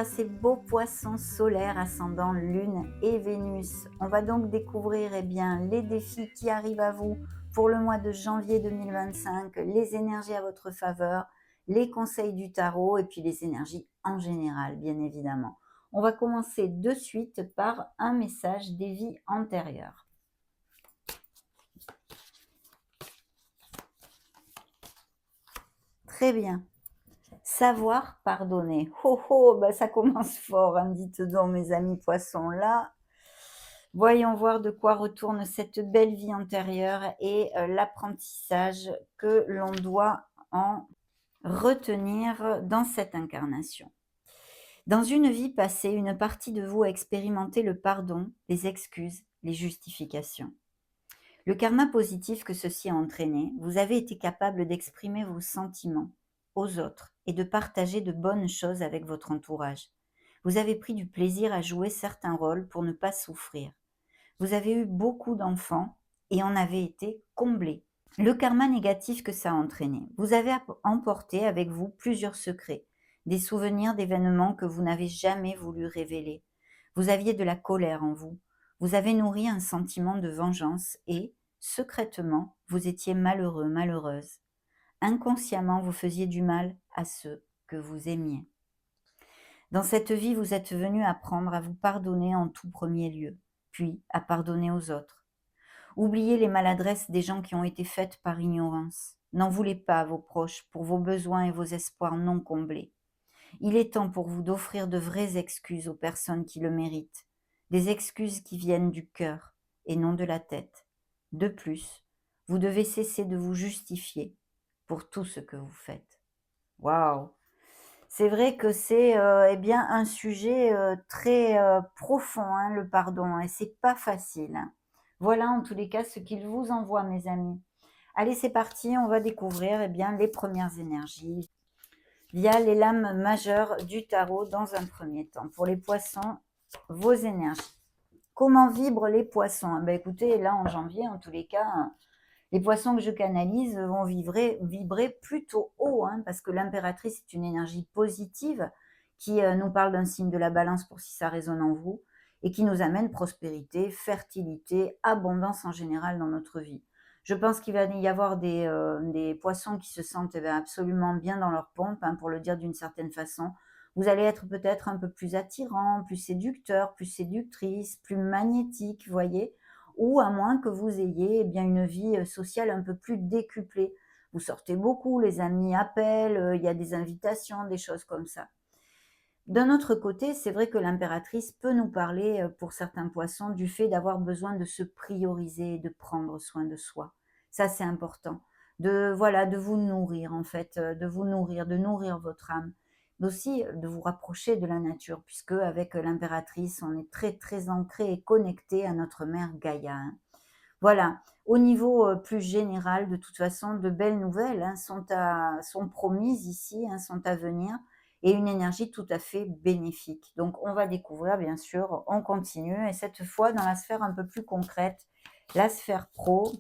à ces beaux poissons solaires ascendant Lune et Vénus. On va donc découvrir les défis qui arrivent à vous pour le mois de janvier 2025, les énergies à votre faveur, les conseils du tarot et puis les énergies en général, bien évidemment. On va commencer de suite par un message des vies antérieures. Très bien. Savoir pardonner. Oh oh, bah ça commence fort, hein, dites donc mes amis poissons. Là, voyons voir de quoi retourne cette belle vie antérieure et l'apprentissage que l'on doit en retenir dans cette incarnation. Dans une vie passée, une partie de vous a expérimenté le pardon, les excuses, les justifications. Le karma positif que ceci a entraîné, vous avez été capable d'exprimer vos sentiments aux autres et de partager de bonnes choses avec votre entourage. Vous avez pris du plaisir à jouer certains rôles pour ne pas souffrir. Vous avez eu beaucoup d'enfants et en avez été comblés. Le karma négatif que ça a entraîné, vous avez emporté avec vous plusieurs secrets, des souvenirs d'événements que vous n'avez jamais voulu révéler. Vous aviez de la colère en vous. Vous avez nourri un sentiment de vengeance et, secrètement, vous étiez malheureux, malheureuse. Inconsciemment, vous faisiez du mal à ceux que vous aimiez. Dans cette vie, vous êtes venu apprendre à vous pardonner en tout premier lieu, puis à pardonner aux autres. Oubliez les maladresses des gens qui ont été faites par ignorance. N'en voulez pas à vos proches pour vos besoins et vos espoirs non comblés. Il est temps pour vous d'offrir de vraies excuses aux personnes qui le méritent, des excuses qui viennent du cœur et non de la tête. De plus, vous devez cesser de vous justifier pour tout ce que vous faites. Waouh! C'est vrai que c'est un sujet très profond, hein, le pardon, et c'est pas facile, hein. Voilà en tous les cas ce qu'il vous envoie, mes amis. Allez, c'est parti, on va découvrir les premières énergies via les lames majeures du tarot dans un premier temps. Pour les poissons, vos énergies. Comment vibrent les poissons? Écoutez, là en janvier, en tous les cas, les poissons que je canalise vont vibrer plutôt haut, hein, parce que l'impératrice est une énergie positive qui nous parle d'un signe de la balance pour si ça résonne en vous et qui nous amène prospérité, fertilité, abondance en général dans notre vie. Je pense qu'il va y avoir des poissons qui se sentent absolument bien dans leur pompe, hein, pour le dire d'une certaine façon. Vous allez être peut-être un peu plus attirant, plus séducteur, plus séductrice, plus magnétique, vous voyez, ou à moins que vous ayez une vie sociale un peu plus décuplée. Vous sortez beaucoup, les amis appellent, il y a des invitations, des choses comme ça. D'un autre côté, c'est vrai que l'impératrice peut nous parler, pour certains poissons, du fait d'avoir besoin de se prioriser et de prendre soin de soi. Ça, c'est important. De vous nourrir en fait, de vous nourrir, de nourrir votre âme, mais aussi de vous rapprocher de la nature puisque avec l'impératrice, on est très, très ancré et connecté à notre mère Gaïa, hein. Voilà, au niveau, plus général, de toute façon, de belles nouvelles, hein, sont promises ici, hein, sont à venir et une énergie tout à fait bénéfique. Donc on va découvrir, bien sûr, on continue et cette fois dans la sphère un peu plus concrète, la sphère pro,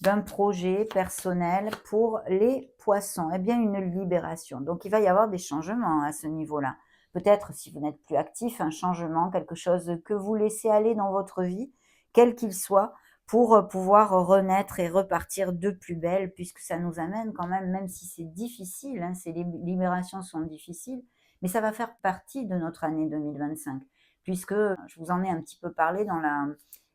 d'un projet personnel pour les poissons. Une libération. Donc il va y avoir des changements à ce niveau-là. Peut-être, si vous n'êtes plus actif, un changement, quelque chose que vous laissez aller dans votre vie, quel qu'il soit, pour pouvoir renaître et repartir de plus belle, puisque ça nous amène quand même si c'est difficile, hein, ces libérations sont difficiles, mais ça va faire partie de notre année 2025, puisque je vous en ai un petit peu parlé dans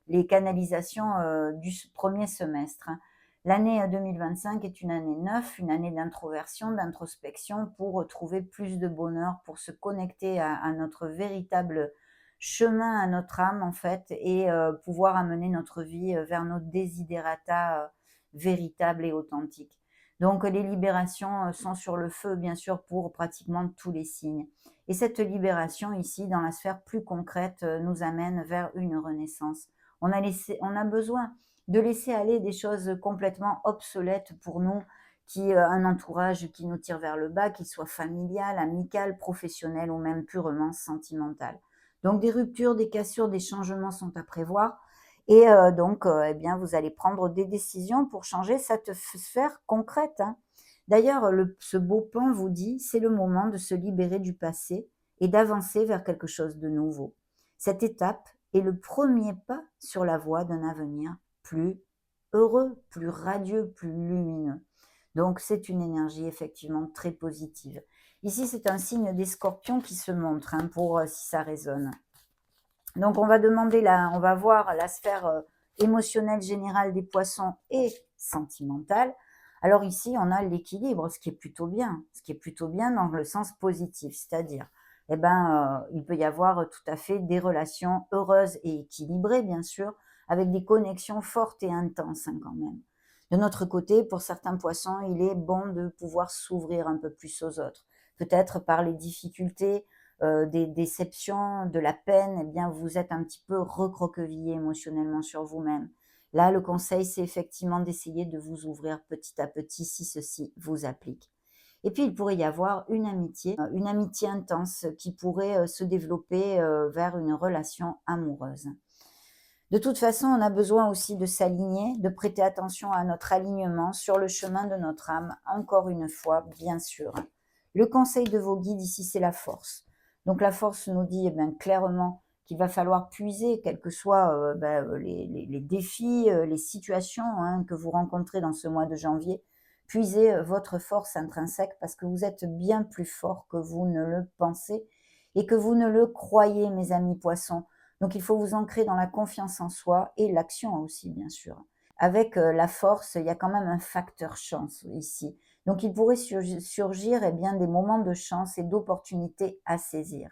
les canalisations du premier semestre, hein. L'année 2025 est une année neuve, une année d'introversion, d'introspection pour trouver plus de bonheur, pour se connecter à notre véritable chemin, à notre âme en fait, et pouvoir amener notre vie vers nos desiderata véritables et authentiques. Donc les libérations sont sur le feu, bien sûr, pour pratiquement tous les signes. Et cette libération ici, dans la sphère plus concrète, nous amène vers une renaissance. On a besoin de laisser aller des choses complètement obsolètes pour nous, un entourage qui nous tire vers le bas, qu'il soit familial, amical, professionnel ou même purement sentimental. Donc des ruptures, des cassures, des changements sont à prévoir et vous allez prendre des décisions pour changer cette sphère concrète, hein. D'ailleurs, ce beau pan vous dit, c'est le moment de se libérer du passé et d'avancer vers quelque chose de nouveau. Cette étape est le premier pas sur la voie d'un avenir plus heureux, plus radieux, plus lumineux. Donc c'est une énergie effectivement très positive. Ici, c'est un signe des scorpions qui se montre, hein, pour si ça résonne. Donc on va demander on va voir la sphère émotionnelle générale des poissons et sentimentale. Alors ici, on a l'équilibre, ce qui est plutôt bien, ce qui est plutôt bien dans le sens positif, c'est-à-dire, il peut y avoir tout à fait des relations heureuses et équilibrées, bien sûr, avec des connexions fortes et intenses, hein, quand même. De notre côté, pour certains poissons, il est bon de pouvoir s'ouvrir un peu plus aux autres, peut-être par les difficultés, des déceptions, de la peine, eh bien, vous êtes un petit peu recroquevillé émotionnellement sur vous-même. Là, le conseil, c'est effectivement d'essayer de vous ouvrir petit à petit si ceci vous applique. Et puis, il pourrait y avoir une amitié intense qui pourrait se développer vers une relation amoureuse. De toute façon, on a besoin aussi de s'aligner, de prêter attention à notre alignement sur le chemin de notre âme, encore une fois, bien sûr. Le conseil de vos guides ici, c'est la force. Donc la force nous dit bien, clairement qu'il va falloir puiser, quels que soient les défis, les situations, hein, que vous rencontrez dans ce mois de janvier, puisez votre force intrinsèque parce que vous êtes bien plus fort que vous ne le pensez et que vous ne le croyez, mes amis poissons. Donc il faut vous ancrer dans la confiance en soi et l'action aussi, bien sûr. Avec la force, il y a quand même un facteur chance ici. Donc il pourrait surgir bien, des moments de chance et d'opportunités à saisir.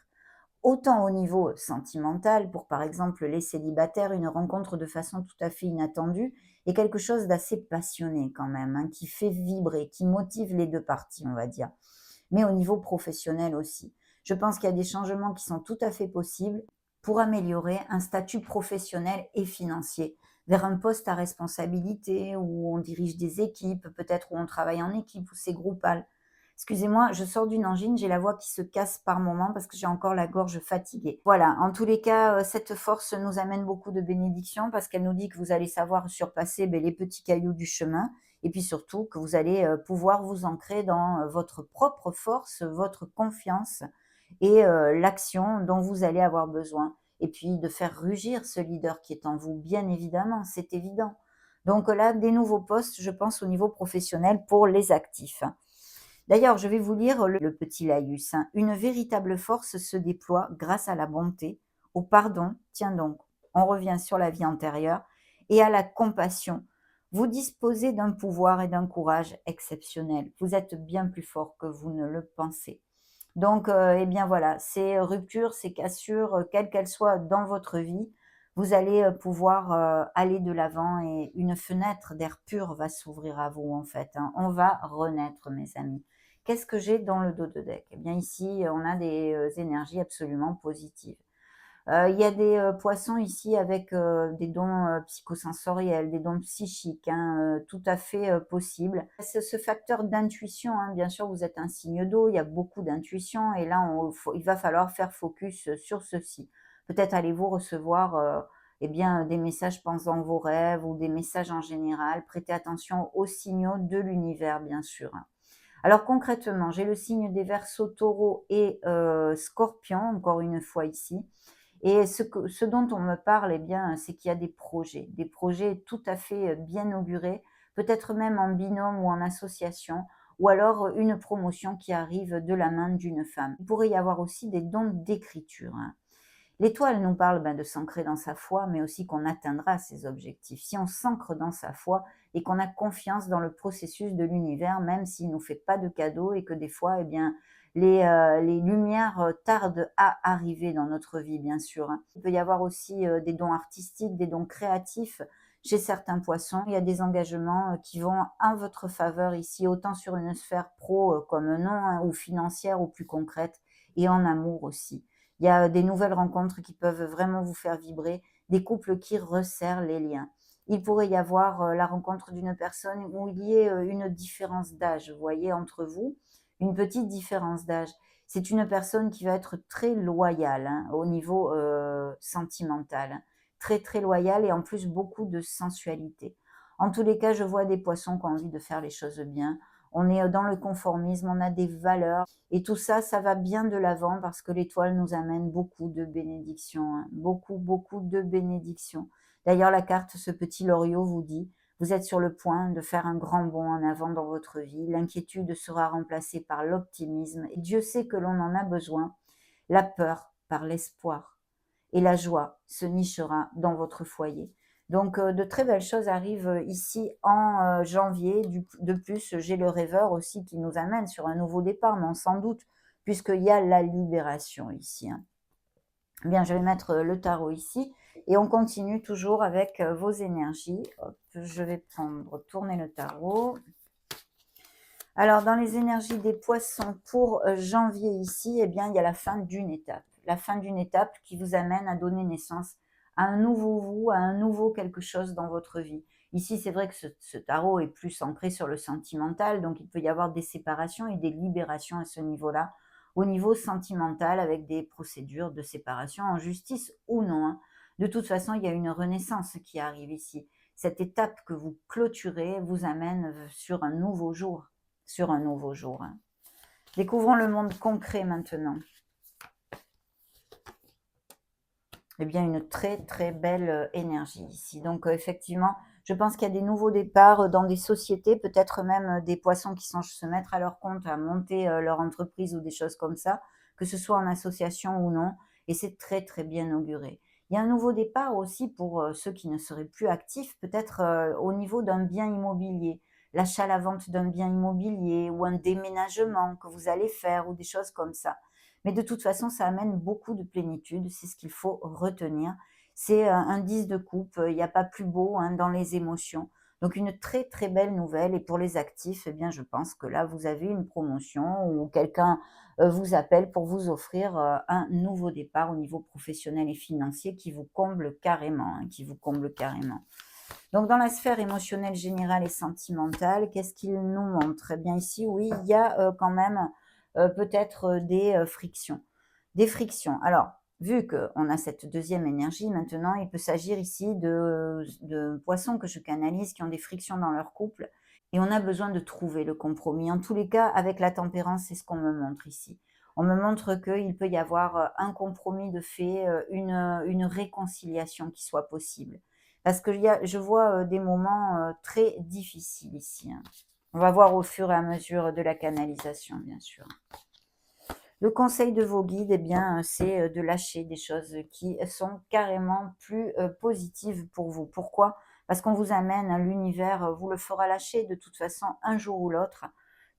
Autant au niveau sentimental, pour par exemple les célibataires, une rencontre de façon tout à fait inattendue et quelque chose d'assez passionné quand même, hein, qui fait vibrer, qui motive les deux parties, on va dire. Mais au niveau professionnel aussi. Je pense qu'il y a des changements qui sont tout à fait possibles pour améliorer un statut professionnel et financier vers un poste à responsabilité où on dirige des équipes, peut-être où on travaille en équipe, où c'est groupal. Excusez-moi, je sors d'une angine, j'ai la voix qui se casse par moment parce que j'ai encore la gorge fatiguée. Voilà, en tous les cas, cette force nous amène beaucoup de bénédictions parce qu'elle nous dit que vous allez savoir surpasser les petits cailloux du chemin et puis surtout que vous allez pouvoir vous ancrer dans votre propre force, votre confiance et l'action dont vous allez avoir besoin. Et puis de faire rugir ce leader qui est en vous, bien évidemment, c'est évident. Donc là, des nouveaux postes, je pense, au niveau professionnel pour les actifs. D'ailleurs, je vais vous lire le petit laïus, hein. Une véritable force se déploie grâce à la bonté, au pardon, tiens donc, on revient sur la vie antérieure, et à la compassion. Vous disposez d'un pouvoir et d'un courage exceptionnels. Vous êtes bien plus fort que vous ne le pensez. Donc, bien voilà, ces ruptures, ces cassures, quelles qu'elles soient dans votre vie, vous allez pouvoir aller de l'avant et une fenêtre d'air pur va s'ouvrir à vous en fait, hein. On va renaître, mes amis. Qu'est-ce que j'ai dans le dos de deck? Eh bien ici, on a des énergies absolument positives. Il y a des poissons ici avec des dons psychosensoriels, des dons psychiques, hein, tout à fait possibles. C'est ce facteur d'intuition, hein, bien sûr, vous êtes un signe d'eau, il y a beaucoup d'intuition et là, il va falloir faire focus sur ceci. Peut-être allez-vous recevoir des messages pensant vos rêves ou des messages en général. Prêtez attention aux signaux de l'univers, bien sûr. Alors concrètement, j'ai le signe des Verseaux, Taureaux et Scorpions, encore une fois ici. Et ce dont on me parle, bien, c'est qu'il y a des projets tout à fait bien augurés, peut-être même en binôme ou en association, ou alors une promotion qui arrive de la main d'une femme. Il pourrait y avoir aussi des dons d'écriture, hein. L'étoile nous parle de s'ancrer dans sa foi, mais aussi qu'on atteindra ses objectifs. Si on s'ancre dans sa foi et qu'on a confiance dans le processus de l'univers, même s'il ne nous fait pas de cadeaux et que des fois, les lumières tardent à arriver dans notre vie, bien sûr, hein. Il peut y avoir aussi des dons artistiques, des dons créatifs chez certains poissons. Il y a des engagements qui vont en votre faveur ici, autant sur une sphère pro comme non, hein, ou financière ou plus concrète, et en amour aussi. Il y a des nouvelles rencontres qui peuvent vraiment vous faire vibrer, des couples qui resserrent les liens. Il pourrait y avoir la rencontre d'une personne où il y ait une différence d'âge, vous voyez, entre vous, une petite différence d'âge. C'est une personne qui va être très loyale, hein, au niveau sentimental, hein. Très, très loyale et en plus beaucoup de sensualité. En tous les cas, je vois des poissons qui ont envie de faire les choses bien. on est dans le conformisme, on a des valeurs. Et tout ça, ça va bien de l'avant parce que l'étoile nous amène beaucoup de bénédictions, hein, beaucoup, beaucoup de bénédictions. D'ailleurs, la carte, ce petit loriot vous dit, vous êtes sur le point de faire un grand bond en avant dans votre vie. L'inquiétude sera remplacée par l'optimisme. Et Dieu sait que l'on en a besoin. La peur par l'espoir. Et la joie se nichera dans votre foyer. Donc, de très belles choses arrivent ici en janvier. De plus, j'ai le rêveur aussi qui nous amène sur un nouveau départ, mais on s'en doute, puisqu'il y a la libération ici. Hein. Bien, je vais mettre le tarot ici et on continue toujours avec vos énergies. Hop, je vais tourner le tarot. Alors, dans les énergies des poissons pour janvier ici, eh bien, il y a la fin d'une étape. La fin d'une étape qui vous amène à donner naissance à un nouveau vous, à un nouveau quelque chose dans votre vie. Ici, c'est vrai que ce tarot est plus ancré sur le sentimental, donc il peut y avoir des séparations et des libérations à ce niveau-là, au niveau sentimental, avec des procédures de séparation en justice ou non. Hein. De toute façon, il y a une renaissance qui arrive ici. Cette étape que vous clôturez vous amène sur un nouveau jour. Sur un nouveau jour. Hein. Découvrons le monde concret maintenant. Eh bien, une très très belle énergie ici. Donc, effectivement, je pense qu'il y a des nouveaux départs dans des sociétés, peut-être même des poissons qui sont se mettre à leur compte, à monter leur entreprise ou des choses comme ça, que ce soit en association ou non. Et c'est très très bien auguré. Il y a un nouveau départ aussi pour ceux qui ne seraient plus actifs, peut-être au niveau d'un bien immobilier. L'achat, la vente d'un bien immobilier ou un déménagement que vous allez faire ou des choses comme ça. Mais de toute façon, ça amène beaucoup de plénitude, c'est ce qu'il faut retenir. C'est un 10 de coupe, il n'y a pas plus beau hein, dans les émotions. Donc une très très belle nouvelle et pour les actifs, eh bien je pense que là vous avez une promotion ou quelqu'un vous appelle pour vous offrir un nouveau départ au niveau professionnel et financier qui vous comble carrément, hein, qui vous comble carrément. Donc dans la sphère émotionnelle générale et sentimentale, qu'est-ce qu'il nous montre? Eh bien ici, oui, il y a quand même peut-être des frictions. Des frictions. Alors, vu qu'on a cette deuxième énergie, maintenant, il peut s'agir ici de poissons que je canalise qui ont des frictions dans leur couple et on a besoin de trouver le compromis. En tous les cas, avec la tempérance, c'est ce qu'on me montre ici. On me montre qu'il peut y avoir un compromis de fait, une réconciliation qui soit possible. Parce que je vois des moments très difficiles ici. Hein. On va voir au fur et à mesure de la canalisation, bien sûr. Le conseil de vos guides, eh bien, c'est de lâcher des choses qui sont carrément plus positives pour vous. Pourquoi? Parce qu'on vous amène, hein, l'univers vous le fera lâcher de toute façon un jour ou l'autre,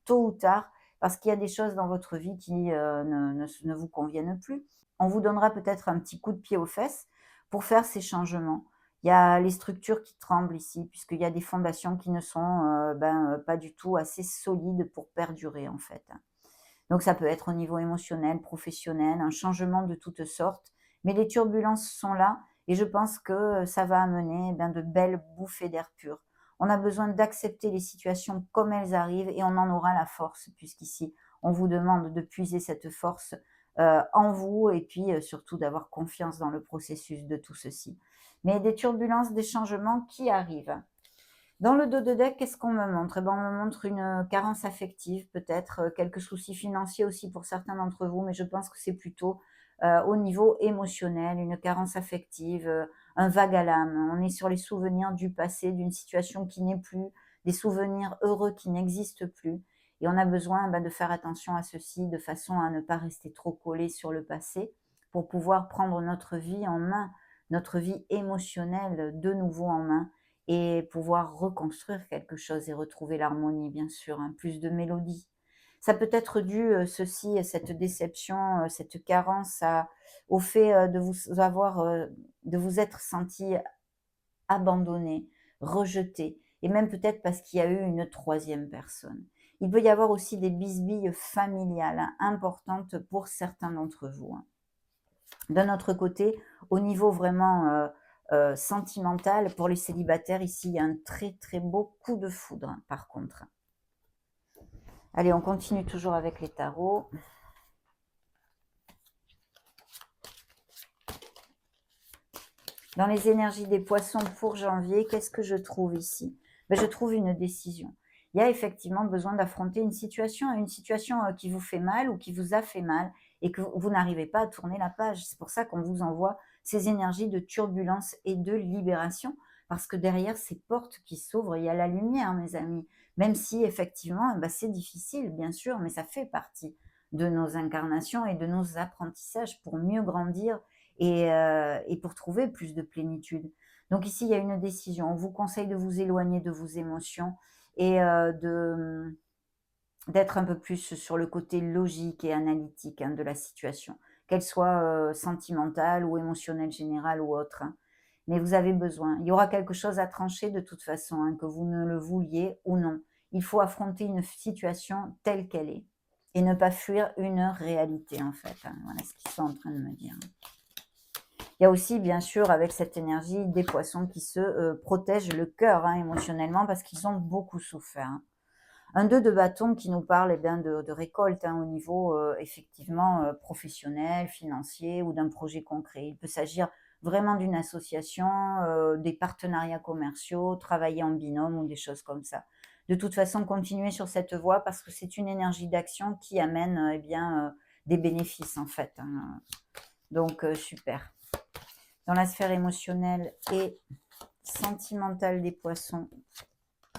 tôt ou tard, parce qu'il y a des choses dans votre vie qui ne vous conviennent plus. On vous donnera peut-être un petit coup de pied aux fesses pour faire ces changements. Il y a les structures qui tremblent ici, puisqu'il y a des fondations qui ne sont pas du tout assez solides pour perdurer en fait. Donc ça peut être au niveau émotionnel, professionnel, un changement de toutes sortes. Mais les turbulences sont là et je pense que ça va amener de belles bouffées d'air pur. On a besoin d'accepter les situations comme elles arrivent et on en aura la force puisqu'ici, on vous demande de puiser cette force en vous et puis surtout d'avoir confiance dans le processus de tout ceci. Mais des turbulences, des changements qui arrivent. Dans le dos de deck, qu'est-ce qu'on me montre? Eh ben, on me montre une carence affective, peut-être quelques soucis financiers aussi pour certains d'entre vous, mais je pense que c'est plutôt au niveau émotionnel, une carence affective, un vague à l'âme. On est sur les souvenirs du passé, d'une situation qui n'est plus, des souvenirs heureux qui n'existent plus. Et on a besoin de faire attention à ceci de façon à ne pas rester trop collé sur le passé pour pouvoir prendre notre vie en main, notre vie émotionnelle de nouveau en main et pouvoir reconstruire quelque chose et retrouver l'harmonie, bien sûr, hein, plus de mélodie. Ça peut être dû, cette déception, cette carence au fait de vous être senti abandonné, rejeté, et même peut-être parce qu'il y a eu une troisième personne. Il peut y avoir aussi des bisbilles familiales hein, importantes pour certains d'entre vous. Hein. D'un autre côté, au niveau vraiment sentimental, pour les célibataires, ici, il y a un très très beau coup de foudre, hein, par contre. Allez, on continue toujours avec les tarots. Dans les énergies des poissons pour janvier, qu'est-ce que je trouve ici? Je trouve une décision. il y a effectivement besoin d'affronter une situation qui vous fait mal ou qui vous a fait mal et que vous n'arrivez pas à tourner la page. C'est pour ça qu'on vous envoie ces énergies de turbulence et de libération, parce que derrière ces portes qui s'ouvrent, il y a la lumière, mes amis. Même si effectivement, c'est difficile, bien sûr, mais ça fait partie de nos incarnations et de nos apprentissages pour mieux grandir et pour trouver plus de plénitude. Donc ici, il y a une décision. On vous conseille de vous éloigner de vos émotions et d'être un peu plus sur le côté logique et analytique de la situation, qu'elle soit sentimentale ou émotionnelle générale ou autre. Mais vous avez besoin. Il y aura quelque chose à trancher de toute façon, que vous ne le vouliez ou non. Il faut affronter une situation telle qu'elle est et ne pas fuir une réalité en fait. Voilà ce qu'ils sont en train de me dire. Il y a aussi, bien sûr, avec cette énergie, des poissons qui se protègent le cœur émotionnellement parce qu'ils ont beaucoup souffert. Un 2 de bâton qui nous parle de récolte au niveau effectivement professionnel, financier ou d'un projet concret. Il peut s'agir vraiment d'une association, des partenariats commerciaux, travailler en binôme ou des choses comme ça. De toute façon, continuez sur cette voie parce que c'est une énergie d'action qui amène des bénéfices en fait. Donc super. Dans la sphère émotionnelle et sentimentale des poissons,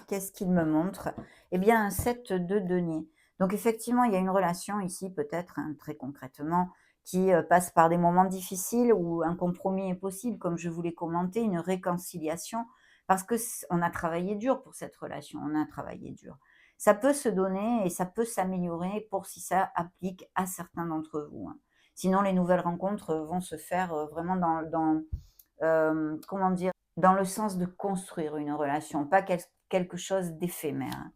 qu'est-ce qu'il me montre? Eh bien, un 7 de denier. Donc, effectivement, il y a une relation ici, peut-être, très concrètement, qui passe par des moments difficiles où un compromis est possible, comme je vous l'ai commenté, une réconciliation, parce que on a travaillé dur pour cette relation, on a travaillé dur. Ça peut se donner et ça peut s'améliorer pour si ça applique à certains d'entre vous. Sinon, les nouvelles rencontres vont se faire vraiment comment dire, dans le sens de construire une relation, pas quelque chose d'éphémère.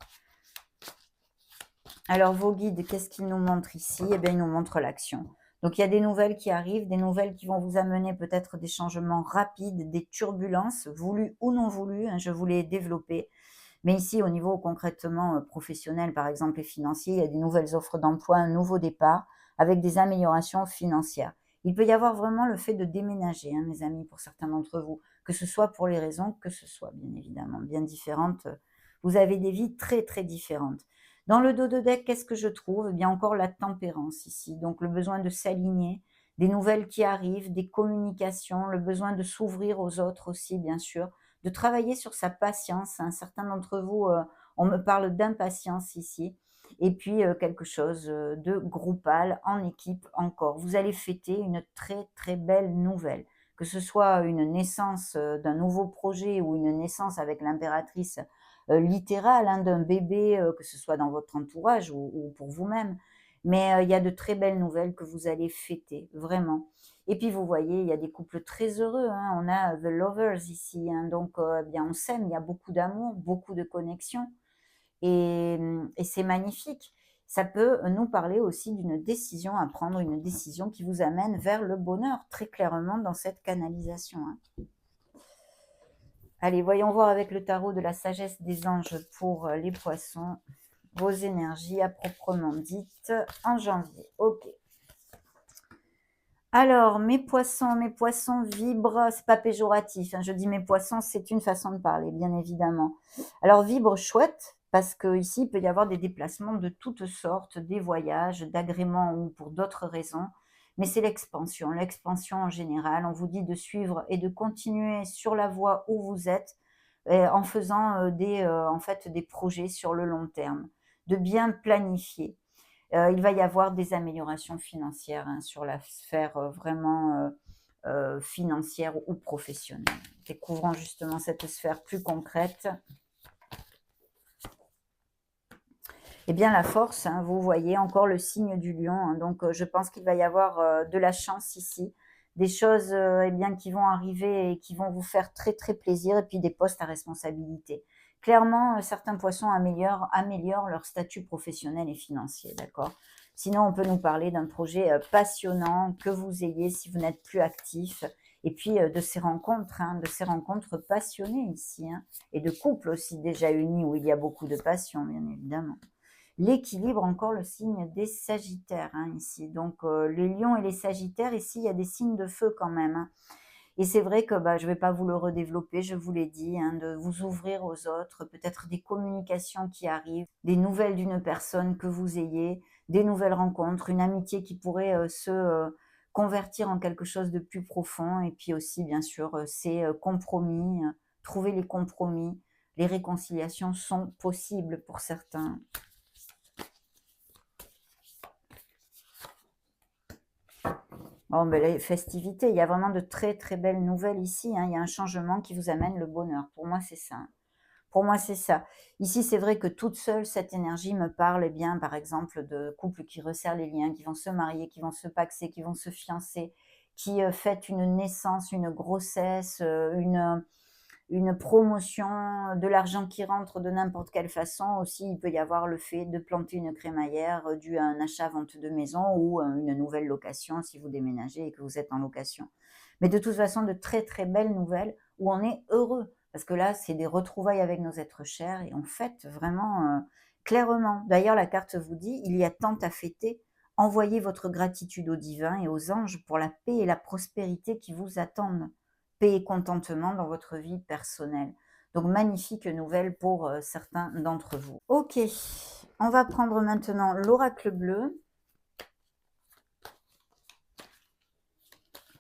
Alors, vos guides, qu'est-ce qu'ils nous montrent ici? Eh bien, ils nous montrent l'action. Donc, il y a des nouvelles qui arrivent, des nouvelles qui vont vous amener peut-être des changements rapides, des turbulences, voulues ou non voulues, je vous l'ai développé. Mais ici, au niveau concrètement professionnel, par exemple, et financier, il y a des nouvelles offres d'emploi, un nouveau départ, avec des améliorations financières. Il peut y avoir vraiment le fait de déménager, mes amis, pour certains d'entre vous, que ce soit pour les raisons que ce soit, bien évidemment, bien différentes. Vous avez des vies très, très différentes. Dans le dos de deck, qu'est-ce que je trouve? Eh bien, encore la tempérance ici. Donc, le besoin de s'aligner, des nouvelles qui arrivent, des communications, le besoin de s'ouvrir aux autres aussi, bien sûr, de travailler sur sa patience. Certains d'entre vous, on me parle d'impatience ici. Et puis, quelque chose de groupal, en équipe encore. Vous allez fêter une très, très belle nouvelle. Que ce soit une naissance d'un nouveau projet ou une naissance avec l'impératrice littérale, d'un bébé, que ce soit dans votre entourage ou pour vous-même. Mais il y a de très belles nouvelles que vous allez fêter, vraiment. Et puis vous voyez, il y a des couples très heureux, on a The Lovers ici, donc bien on s'aime, il y a beaucoup d'amour, beaucoup de connexion et c'est magnifique. Ça peut nous parler aussi d'une décision à prendre, une décision qui vous amène vers le bonheur, très clairement dans cette canalisation. Allez, voyons voir avec le tarot de la sagesse des anges pour les poissons, vos énergies à proprement dites en janvier. Ok. Alors, mes poissons vibrent, c'est pas péjoratif, je dis mes poissons, c'est une façon de parler, bien évidemment. Alors, vibre chouette, parce qu'ici, il peut y avoir des déplacements de toutes sortes, des voyages, d'agréments ou pour d'autres raisons, mais c'est l'expansion en général. On vous dit de suivre et de continuer sur la voie où vous êtes, en faisant en fait, des projets sur le long terme, de bien planifier. Il va y avoir des améliorations financières sur la sphère vraiment financière ou professionnelle. Découvrons justement cette sphère plus concrète. Eh bien, la force, vous voyez encore le signe du lion. Donc, je pense qu'il va y avoir de la chance ici. Des choses eh bien, qui vont arriver et qui vont vous faire très, très plaisir. Et puis, des postes à responsabilité. Clairement, certains poissons améliorent leur statut professionnel et financier, d'accord? Sinon, on peut nous parler d'un projet passionnant que vous ayez si vous n'êtes plus actif. Et puis, de ces rencontres passionnées ici. Et de couples aussi déjà unis où il y a beaucoup de passion, bien évidemment. L'équilibre, encore le signe des sagittaires ici. Donc, les lions et les sagittaires, ici, il y a des signes de feu quand même. Et c'est vrai que je ne vais pas vous le redévelopper, je vous l'ai dit, hein, de vous ouvrir aux autres, peut-être des communications qui arrivent, des nouvelles d'une personne que vous ayez, des nouvelles rencontres, une amitié qui pourrait se convertir en quelque chose de plus profond. Et puis aussi, bien sûr, ces compromis, trouver les compromis, les réconciliations sont possibles pour certains. Bon, les festivités, il y a vraiment de très très belles nouvelles ici, hein. Il y a un changement qui vous amène le bonheur. Pour moi, c'est ça. Pour moi, c'est ça. Ici, c'est vrai que toute seule, cette énergie me parle, eh bien, par exemple, de couples qui resserrent les liens, qui vont se marier, qui vont se paxer, qui vont se fiancer, qui fêtent une naissance, une grossesse, une promotion, de l'argent qui rentre de n'importe quelle façon. Aussi, il peut y avoir le fait de planter une crémaillère due à un achat-vente de maison ou une nouvelle location si vous déménagez et que vous êtes en location. Mais de toute façon, de très très belles nouvelles où on est heureux. Parce que là, c'est des retrouvailles avec nos êtres chers et on fête vraiment clairement. D'ailleurs, la carte vous dit, il y a tant à fêter. Envoyez votre gratitude au divin et aux anges pour la paix et la prospérité qui vous attendent. Paix et contentement dans votre vie personnelle. Donc, magnifique nouvelle pour certains d'entre vous. Ok, on va prendre maintenant l'oracle bleu.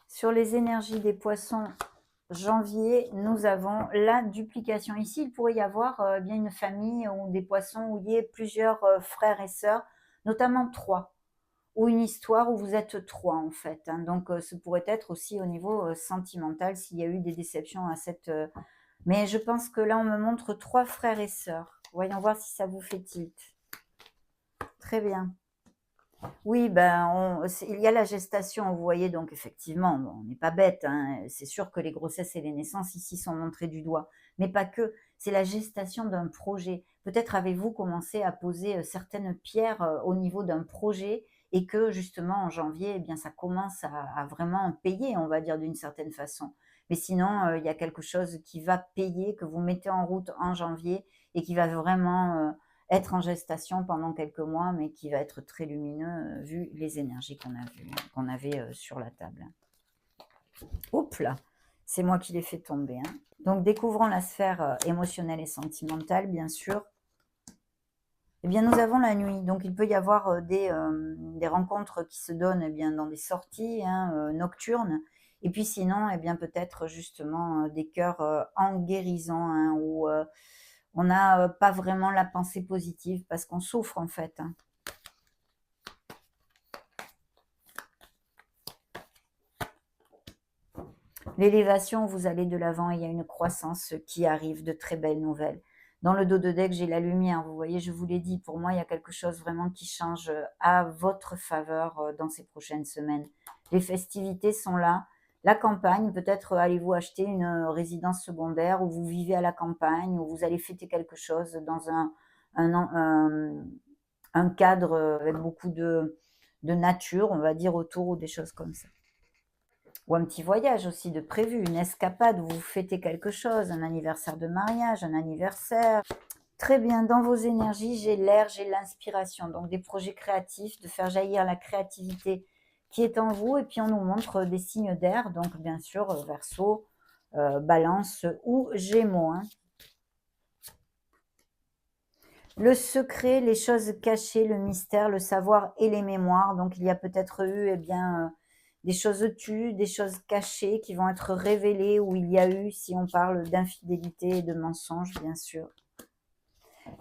Sur les énergies des poissons, janvier, nous avons la duplication. Ici, il pourrait y avoir bien une famille ou des poissons où il y ait plusieurs frères et sœurs, notamment 3. Ou une histoire où vous êtes 3 en fait, hein. Donc ce pourrait être aussi au niveau sentimental s'il y a eu des déceptions à cette... Mais je pense que là on me montre 3 frères et sœurs. Voyons voir si ça vous fait tilt. Très bien. Oui, il y a la gestation, vous voyez, donc effectivement, on n'est pas bête, hein. C'est sûr que les grossesses et les naissances ici sont montrées du doigt, mais pas que. C'est la gestation d'un projet. Peut-être avez-vous commencé à poser certaines pierres au niveau d'un projet et que justement en janvier, eh bien, ça commence à vraiment payer, on va dire d'une certaine façon. Mais sinon, il y a quelque chose qui va payer, que vous mettez en route en janvier et qui va vraiment être en gestation pendant quelques mois, mais qui va être très lumineux vu les énergies qu'on avait sur la table. Oups là, c'est moi qui l'ai fait tomber, hein. Donc, découvrons la sphère émotionnelle et sentimentale, bien sûr. Eh bien, nous avons la nuit. Donc, il peut y avoir des rencontres qui se donnent bien dans des sorties nocturnes. Et puis sinon, eh bien, peut-être justement des cœurs en guérison, hein, où on n'a pas vraiment la pensée positive parce qu'on souffre en fait, hein. L'élévation, vous allez de l'avant, il y a une croissance qui arrive, de très belles nouvelles. Dans le dos de deck, j'ai la lumière, vous voyez, je vous l'ai dit, pour moi, il y a quelque chose vraiment qui change à votre faveur dans ces prochaines semaines. Les festivités sont là. La campagne, peut-être allez-vous acheter une résidence secondaire où vous vivez à la campagne, où vous allez fêter quelque chose dans un cadre avec beaucoup de nature, on va dire, autour ou des choses comme ça. Ou un petit voyage aussi de prévu, une escapade où vous fêtez quelque chose, un anniversaire de mariage, un anniversaire. Très bien, dans vos énergies, j'ai l'air, j'ai l'inspiration, donc des projets créatifs, de faire jaillir la créativité qui est en vous. Et puis on nous montre des signes d'air, donc bien sûr Verseau, Balance ou Gémeaux, hein. Le secret, les choses cachées, le mystère, le savoir et les mémoires. Donc il y a peut-être eu des choses tues, des choses cachées qui vont être révélées, où il y a eu, si on parle d'infidélité et de mensonges, bien sûr.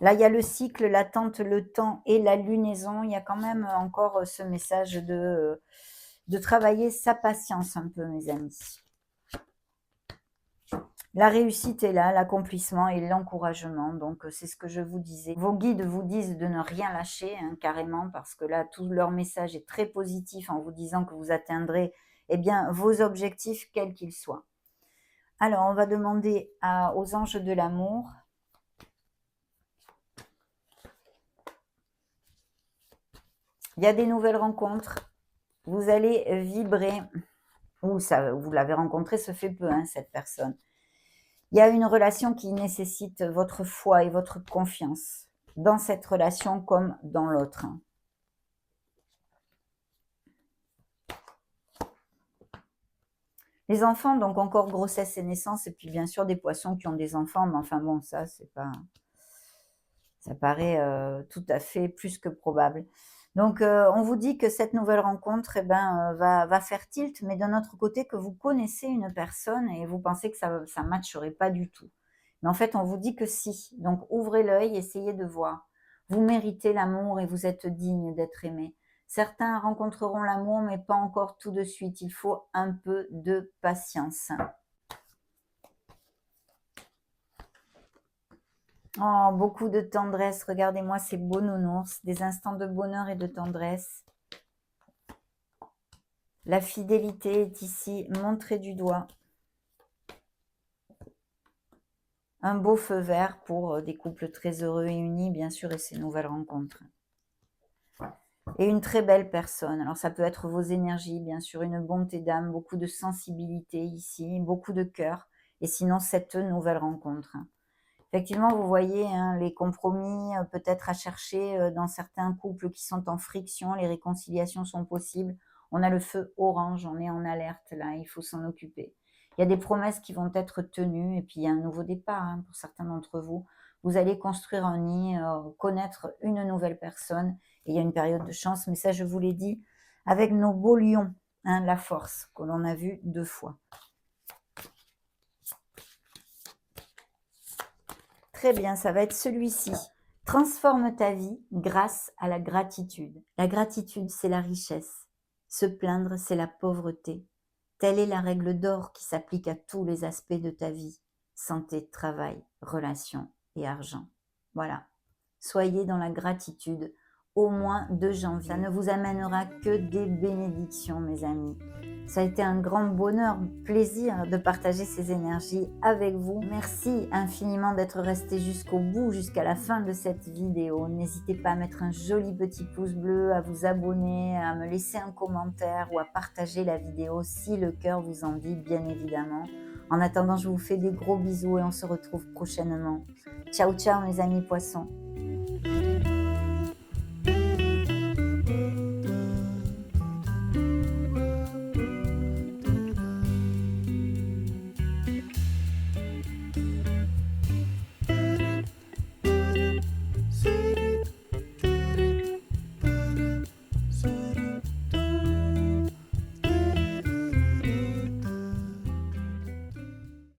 Là, il y a le cycle, l'attente, le temps et la lunaison. Il y a quand même encore ce message de travailler sa patience un peu, mes amis. La réussite est là, l'accomplissement et l'encouragement. Donc, c'est ce que je vous disais. Vos guides vous disent de ne rien lâcher, hein, carrément, parce que là, tout leur message est très positif en vous disant que vous atteindrez bien, vos objectifs, quels qu'ils soient. Alors, on va demander aux anges de l'amour. Il y a des nouvelles rencontres. Vous allez vibrer. Ou ça, vous l'avez rencontré, se fait peu, hein, cette personne. Il y a une relation qui nécessite votre foi et votre confiance dans cette relation comme dans l'autre. Les enfants, donc encore grossesse et naissance, et puis bien sûr des poissons qui ont des enfants, mais enfin bon, ça, c'est pas, ça paraît tout à fait plus que probable. Donc, on vous dit que cette nouvelle rencontre, eh ben, va faire tilt, mais d'un autre côté, que vous connaissez une personne et vous pensez que ça ne matcherait pas du tout. Mais en fait, on vous dit que si. Donc, ouvrez l'œil, essayez de voir. Vous méritez l'amour et vous êtes digne d'être aimé. Certains rencontreront l'amour, mais pas encore tout de suite. Il faut un peu de patience. Oh, beaucoup de tendresse. Regardez-moi ces beaux nounours, des instants de bonheur et de tendresse. La fidélité est ici montrée du doigt. Un beau feu vert pour des couples très heureux et unis, bien sûr, et ces nouvelles rencontres. Et une très belle personne. Alors, ça peut être vos énergies, bien sûr, une bonté d'âme, beaucoup de sensibilité ici, beaucoup de cœur. Et sinon, cette nouvelle rencontre. Effectivement, vous voyez les compromis peut-être à chercher dans certains couples qui sont en friction, les réconciliations sont possibles. On a le feu orange, on est en alerte là, il faut s'en occuper. Il y a des promesses qui vont être tenues et puis il y a un nouveau départ pour certains d'entre vous. Vous allez construire un nid, connaître une nouvelle personne et il y a une période de chance, mais ça je vous l'ai dit, avec nos beaux lions, la force que l'on a vu 2 fois. Très bien, ça va être celui-ci. Transforme ta vie grâce à la gratitude. La gratitude, c'est la richesse. Se plaindre, c'est la pauvreté. Telle est la règle d'or qui s'applique à tous les aspects de ta vie. Santé, travail, relations et argent. Voilà. Soyez dans la gratitude au moins 2 janvier. Ça ne vous amènera que des bénédictions, mes amis. Ça a été un grand bonheur, plaisir de partager ces énergies avec vous. Merci infiniment d'être resté jusqu'au bout, jusqu'à la fin de cette vidéo. N'hésitez pas à mettre un joli petit pouce bleu, à vous abonner, à me laisser un commentaire ou à partager la vidéo si le cœur vous en dit, bien évidemment. En attendant, je vous fais des gros bisous et on se retrouve prochainement. Ciao, ciao mes amis poissons.